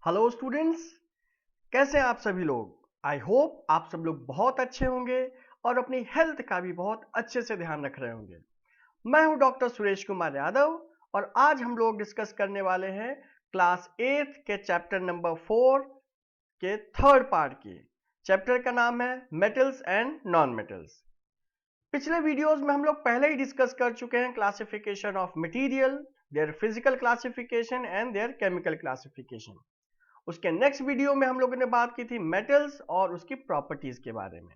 Hello students, कैसे हैं आप सभी लोग। आई होप आप सब लोग बहुत अच्छे होंगे और अपनी हेल्थ का भी बहुत अच्छे से ध्यान रख रहे होंगे। मैं हूं डॉक्टर सुरेश कुमार यादव और आज हम लोग डिस्कस करने वाले हैं क्लास 8 के चैप्टर नंबर 4 के थर्ड पार्ट की। चैप्टर का नाम है मेटल्स एंड नॉन मेटल्स। पिछले वीडियोस में हम लोग पहले ही डिस्कस कर चुके हैं classification of material, their physical classification and there chemical classification. उसके नेक्स्ट वीडियो में हम लोगों ने बात की थी मेटल्स और उसकी प्रॉपर्टीज के बारे में।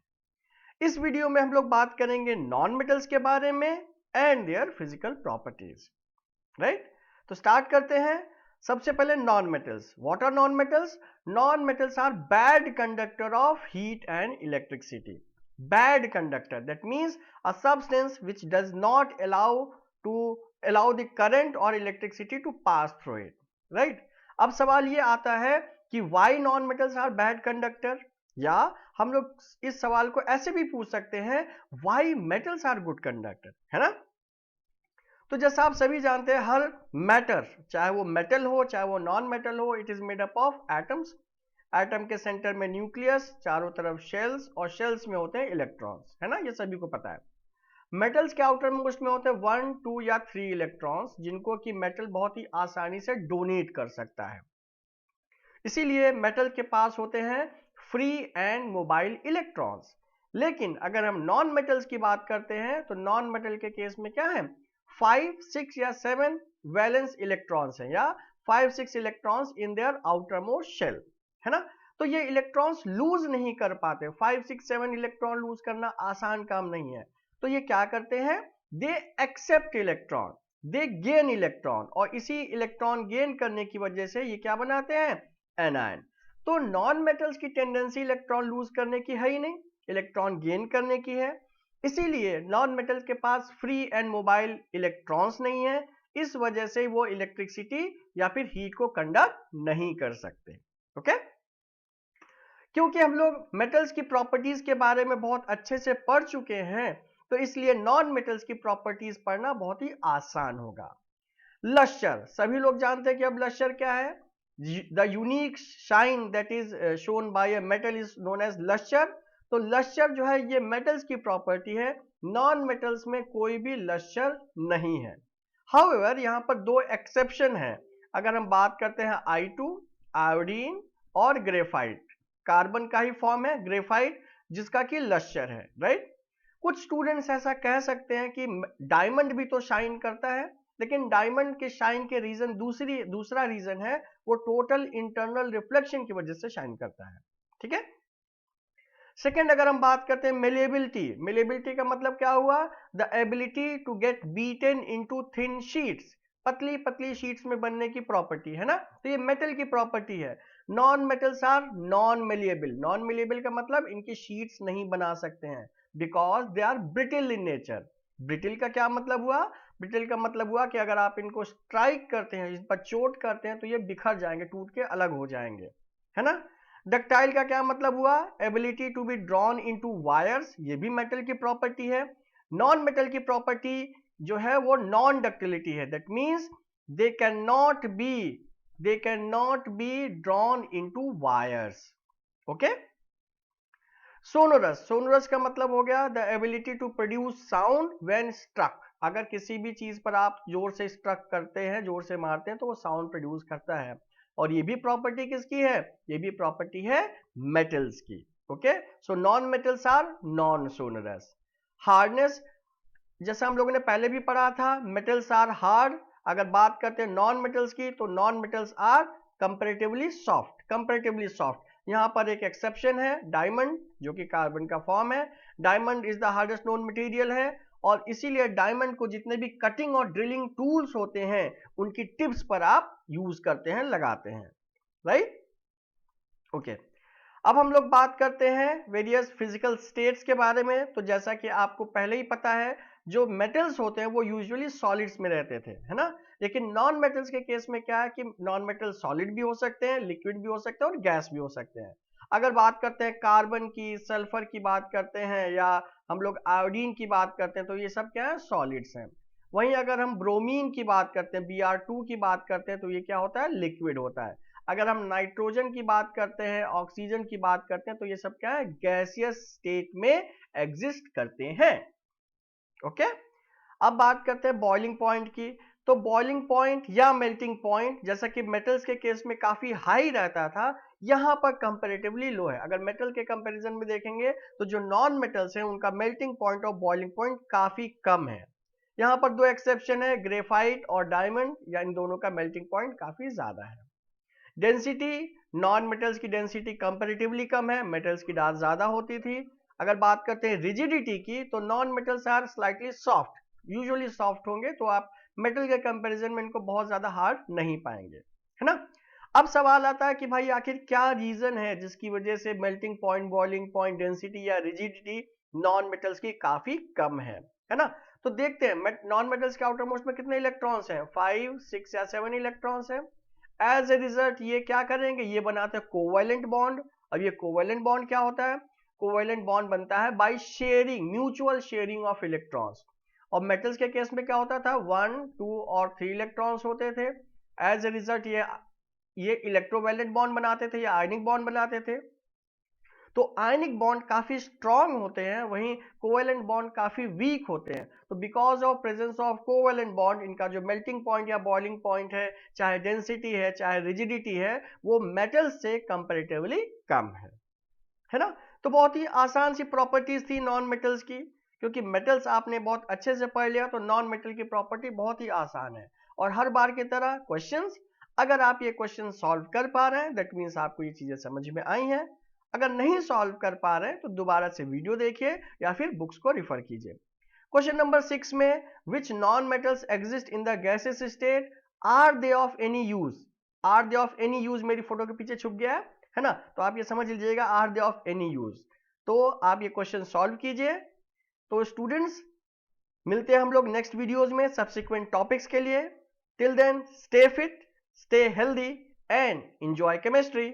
इस वीडियो में हम लोग बात करेंगे नॉन मेटल्स के बारे में and their physical properties. Right, तो स्टार्ट करते हैं। सबसे पहले non metals. What are non metals? Non metals are bad conductor of heat and electricity. Bad conductor, that means a substance which does not allow the current or electricity to pass through it. Right, अब सवाल ये आता है कि why non metals are bad conductor, या हम लोग इस सवाल को ऐसे भी पूछ सकते हैं why metals are good conductor, है ना। तो जैसा आप सभी जानते हैं, हर मैटर, चाहे वो मेटल हो चाहे वो नॉन मेटल हो, it is made up of atoms. Atom के सेंटर में न्यूक्लियस, चारों तरफ शेल्स, और शेल्स में होते हैं इलेक्ट्रॉन्स, है ना, ये सभी को पता है। मेटल्स के आउटर मोस्ट में होते हैं 1, 2 या 3 इलेक्ट्रॉन्स, जिनको कि मेटल बहुत ही आसानी से डोनेट कर सकता है। इसीलिए मेटल के पास होते हैं फ्री एंड मोबाइल इलेक्ट्रॉन्स। लेकिन अगर हम नॉन मेटल्स की बात करते हैं तो नॉन मेटल के केस में क्या है, 5, 6 या 7 वैलेंस इलेक्ट्रॉन्स हैं, या 5, 6 electrons in their outermost shell, है ना। तो ये इलेक्ट्रॉन्स लूज नहीं कर पाते। 5, 6, 7 इलेक्ट्रॉन लूज करना आसान काम नहीं है। तो ये क्या करते हैं, they accept electron, they gain electron, और इसी इलेक्ट्रॉन गेन करने की वजह से ये क्या बनाते हैं, एनायन। तो नॉन मेटल्स की टेंडेंसी इलेक्ट्रॉन लूज करने की है ही नहीं, इलेक्ट्रॉन गेन करने की है। इसीलिए नॉन मेटल्स के पास फ्री एंड मोबाइल इलेक्ट्रॉन्स नहीं है। इस वजह से वो इलेक्ट्रिसिटी या फिर हीट को कंडक्ट नहीं कर सकते। ओके, क्योंकि हम लोग मेटल्स की प्रॉपर्टीज के बारे में बहुत अच्छे से पढ़ चुके हैं, तो इसलिए नॉन मेटल्स की प्रॉपर्टीज पढ़ना बहुत ही आसान होगा। लश्चर, सभी लोग जानते हैं कि अब लश्चर क्या है। The unique shine that is shone by a metal is known as lustre. तो लश्चर जो है ये मेटल्स की प्रॉपर्टी है, नॉन मेटल्स में कोई भी लश्चर नहीं है। हाउएवर यहाँ पर दो एक्सेप्शन है। अगर हम बात करते हैं I2, आयोडीन और ग्रेफाइट, कार्बन का ही फॉर्म है ग्रेफाइट, जिसका कि लश्चर है। राइट, कुछ स्टूडेंट्स ऐसा कह सकते हैं कि डायमंड भी तो शाइन करता है, लेकिन डायमंड के शाइन के रीजन दूसरा रीजन है, वो टोटल इंटरनल रिफ्लेक्शन की वजह से शाइन करता है। ठीक है। सेकेंड, अगर हम बात करते हैं मेलेबिलिटी, मेलेबिलिटी का मतलब क्या हुआ, the ability to get beaten into thin sheets, पतली पतली शीट्स में बनने की प्रॉपर्टी है ना। तो ये मेटल की प्रॉपर्टी है। Non metals are non malleable. Non malleable का मतलब इनकी शीट्स नहीं बना सकते हैं, because they are brittle in nature. Brittle का क्या मतलब हुआ, ब्रिटिल का मतलब हुआ कि अगर आप इनको स्ट्राइक करते हैं, इस पर चोट करते हैं, तो ये बिखर जाएंगे, टूट के अलग हो जाएंगे, है ना। डक्टाइल का क्या मतलब हुआ, ability to be drawn into wires, ये भी मेटल की प्रॉपर्टी है। नॉन मेटल की प्रॉपर्टी जो है वो नॉन डक्टिलिटी है, that means they can not be drawn into wires. Okay. Sonorous, sonorous का मतलब हो गया the ability to produce sound when struck. अगर किसी भी चीज पर आप जोर से स्ट्रक करते हैं, जोर से मारते हैं, तो वो साउंड प्रोड्यूस करता है। और ये भी प्रॉपर्टी किसकी है, ये भी प्रॉपर्टी है मेटल्स की। Okay, so non metals are non sonorous. Hardness, जैसा हम लोगों ने पहले भी पढ़ा था, मेटल्स आर हार्ड। अगर बात करते हैं नॉन मेटल्स की, तो non metals are comparatively soft, comparatively soft. यहां पर एक एक्सेप्शन है, डायमंड, जो कि कार्बन का फॉर्म है। Diamond is the hardest known material है, और इसीलिए डायमंड को जितने भी कटिंग और ड्रिलिंग टूल्स होते हैं, उनकी टिप्स पर आप यूज करते हैं, लगाते हैं। Right, okay. अब हम लोग बात करते हैं वेरियस फिजिकल स्टेट्स के बारे में। तो जैसा कि आपको पहले ही पता है, जो मेटल्स होते हैं वो यूजुअली सॉलिड्स में रहते थे, है ना। लेकिन नॉन मेटल्स के केस में क्या है कि नॉन मेटल सॉलिड भी हो सकते हैं, लिक्विड भी हो सकते हैं, और गैस भी हो सकते हैं। अगर बात करते हैं कार्बन की, सल्फर की बात करते हैं, या हम लोग आयोडीन की बात करते हैं, तो ये सब क्या है, सॉलिड्स हैं। वहीं अगर हम ब्रोमीन की बात करते हैं, Br2 की बात करते हैं, तो ये क्या होता है, लिक्विड होता है। अगर हम नाइट्रोजन की बात करते हैं, ऑक्सीजन की बात करते हैं, तो ये सब क्या है, गैसियस स्टेट में एग्जिस्ट करते हैं। ओके, अब बात करते हैं बॉइलिंग पॉइंट की। तो बॉइलिंग पॉइंट या मेल्टिंग पॉइंट, जैसा कि मेटल्स के केस में काफी हाई रहता था, यहां पर कंपैरेटिवली लो है। अगर मेटल के कंपैरिजन में देखेंगे तो जो नॉन मेटल्स हैं उनका मेल्टिंग पॉइंट और बॉइलिंग पॉइंट काफी कम है। यहाँ पर दो एक्सेप्शन है, ग्रेफाइट और डायमंड, या इन दोनों का मेल्टिंग पॉइंट काफी ज्यादा है। डेंसिटी, नॉन मेटल्स की डेंसिटी कंपैरेटिवली कम है, मेटल्स की ज्यादा होती थी। अगर बात करते हैं रिजिडिटी की, तो non metals are slightly soft, usually soft होंगे, तो आप मेटल के कंपैरिजन में इनको बहुत ज्यादा हार्ड नहीं पाएंगे, है ना। अब सवाल आता है कि भाई आखिर क्या रीजन है जिसकी वजह से melting point, boiling point, density या रिजिडिटी नॉन मेटल्स की काफी कम है ना। तो देखते हैं नॉन मेटल्स के आउटर मोस्ट में कितने इलेक्ट्रॉन्स हैं, 5, 6 या 7 इलेक्ट्रॉन्स हैं। एज ए रिजल्ट ये क्या करेंगे, ये बनाते हैं कोवैलेंट बॉन्ड। अब ये कोवैलेंट बॉन्ड क्या होता है, कोवैलेंट बॉन्ड बनता है by sharing, mutual sharing of electrons. और मेटल्स के केस में क्या होता था, 1, 2 और 3 इलेक्ट्रॉन्स होते थे। एज ए रिजल्ट ये इलेक्ट्रोवैलेंट बॉन्ड बनाते थे या आयनिक बॉन्ड बनाते थे। तो आयनिक बॉन्ड काफी स्ट्रांग होते हैं, वहीं कोवैलेंट बॉन्ड काफी वीक होते हैं। तो because of presence of covalent bond, इनका जो मेल्टिंग पॉइंट या बॉइलिंग पॉइंट है, चाहे डेंसिटी है चाहे रिजिडिटी है, वो मेटल्स से कंपैरेटिवली कम है ना। तो बहुत ही आसान सी प्रॉपर्टीज थी नॉन मेटल्स की, क्योंकि मेटल्स आपने बहुत अच्छे से पढ़ लिया, तो नॉन मेटल की प्रॉपर्टी बहुत ही आसान है। और हर बार की तरह क्वेश्चंस, अगर आप ये क्वेश्चन सॉल्व कर पा रहे हैं, दैट मीन्स आपको ये चीजें समझ में आई हैं। अगर नहीं सॉल्व कर पा रहे हैं तो दोबारा से वीडियो देखिए या फिर बुक्स को रिफर कीजिए। क्वेश्चन नंबर 6 में, which non metals exist in the gases state, are they of any use. Are they of any use मेरी फोटो के पीछे छुप गया है ना, तो आप ये समझ लीजिएगा, are they of any use. तो आप ये क्वेश्चन सॉल्व कीजिए। तो स्टूडेंट्स, मिलते हैं हम लोग नेक्स्ट वीडियोज में सब्सिक्वेंट टॉपिक्स के लिए। Till then, stay fit, stay healthy and enjoy chemistry.